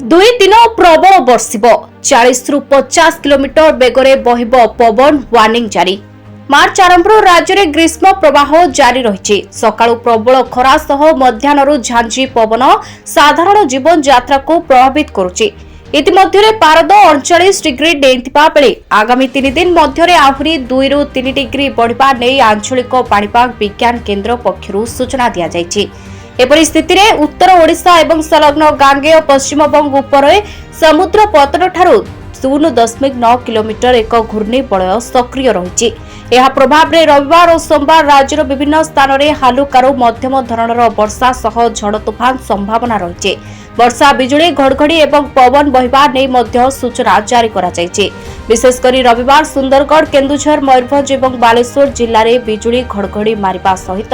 दुई दिन प्रबल बर्षिब 40 रु 50 किलोमीटर बेगरे बहिब पवन वार्निंग जारी। मार्च आरंभ राज्य में ग्रीष्म प्रवाह जारी रही। सकाळु प्रबल खरा सह मध्याह्न झांझी पवन साधारण जीवन यात्रा को प्रभावित करुछि। इतिमध्य पारद 39 डिग्री डेइंथिबा बेले आगामी 3 दिन मध्य आहरी 2 रु 3 डिग्री बढ़िबा नै आंचलिक पाणीपाग विज्ञान केन्द्र पक्षरु सूचना दिया जायछि। एपरि स्थिति में उत्तर ओडिशा एवं संलग्न गांगेय पश्चिमबंग उपर समुद्र पतन ठारू 0.9 किलोमीटर एक घूर्णिबलय सक्रिय रही। यह प्रभाव में रविवार और सोमवार राज्यर विभिन्न स्थान में हालुकारु मध्यम धरणर वर्षा सह झड़ तोफान संभावना रही। वर्षा बिजुली घड़घड़ी एवं पवन बहिबा नै मध्य सूचना जारी करा जायछि। विशेषकर रविवार सुंदरगढ़ केन्दुझर मयूरभंज एवं बालेश्वर जिले में बिजुली घड़घड़ी मारिबा सहित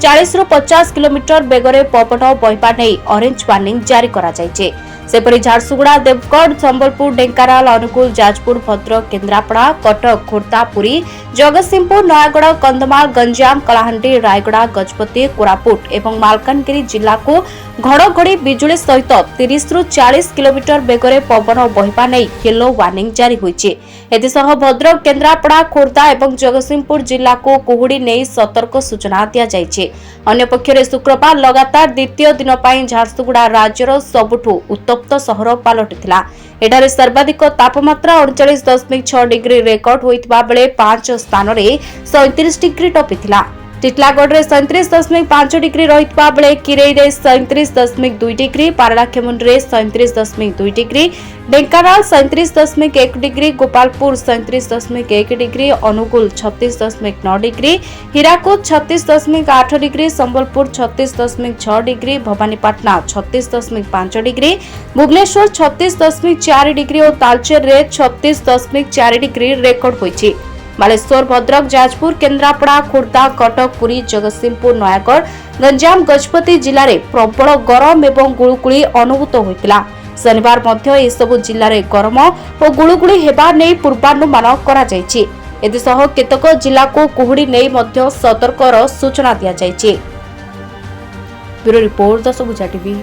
40 रु 50 किलोमीटर बेगरे पवन बहिबा नै ऑरेंज वार्निंग जारी करा जायछि। सेपरि झारसुगुड़ा देवगढ़ संबलपुर ढेंकानाल अनुगुल जाजपुर भद्रक केन्द्रापड़ा कटक खोर्धा पुरी जगतसिंहपुर नयागढ़ कंधमाल गंजाम कलाहांडी रायगड़ा गजपति कोरापुट एवं मालकानगिरी जिला को घड़घड़ी बिजुली सहित 30 रु 40 किलोमीटर बेगरे पवन बहिबा नै येलो वार्निंग जारी होइछि। एथिसह भद्रक केन्द्रापड़ा खोर्धा एवं जगतसिंहपुर जिला को कुहुड़ी नै सतर्क सूचना दिया जायछि। अन्य पक्षरे शुक्रवार लगातार द्वितीय दिन पई झारसुगुड़ा राज्यर सबुठु उत्तप्त सहर पलटिथिला। एठारे सर्वाधिक तापमात्रा 39.6 डिग्री रेकर्ड होइतबा बेले 5 स्थान रे 37 डिग्री टपिथिला। टिटलागढ़ रे 37.5 डिग्री रहितबा बेले किरै रे 37.2 डिग्री, पारलाखेमुंडी रे 37.2 degree, Dhenkanal 37.1 degree, Gopalpur 37.1 degree, Angul 36.9 degree, Hirakud 36.8 degree, Sambalpur 36.6 degree, Bhawanipatna 36.5 degree, Bhubaneswar 36.4 degree और तालचेर रे 36.4 डिग्री रेकर्ड होइछि। बालेश्वर भद्रक जाजपुर केन्द्रापड़ा खोर्धा कटक पुरी जगतसिंहपुर नयागढ़ गंजाम गजपति जिले में प्रबल गरम एवं गुळुगुळी अनुभूत होइतिला। शनिवार मध्य ए सबु जिले में गरम और गुळुगुळी हेबा नै पूर्वानुमान करा जायछि। एदिसह केतक जिला को कुहुड़ी नै मध्य सतर्कर सूचना दिया जायछि। Bureau report Dashabhuja TV.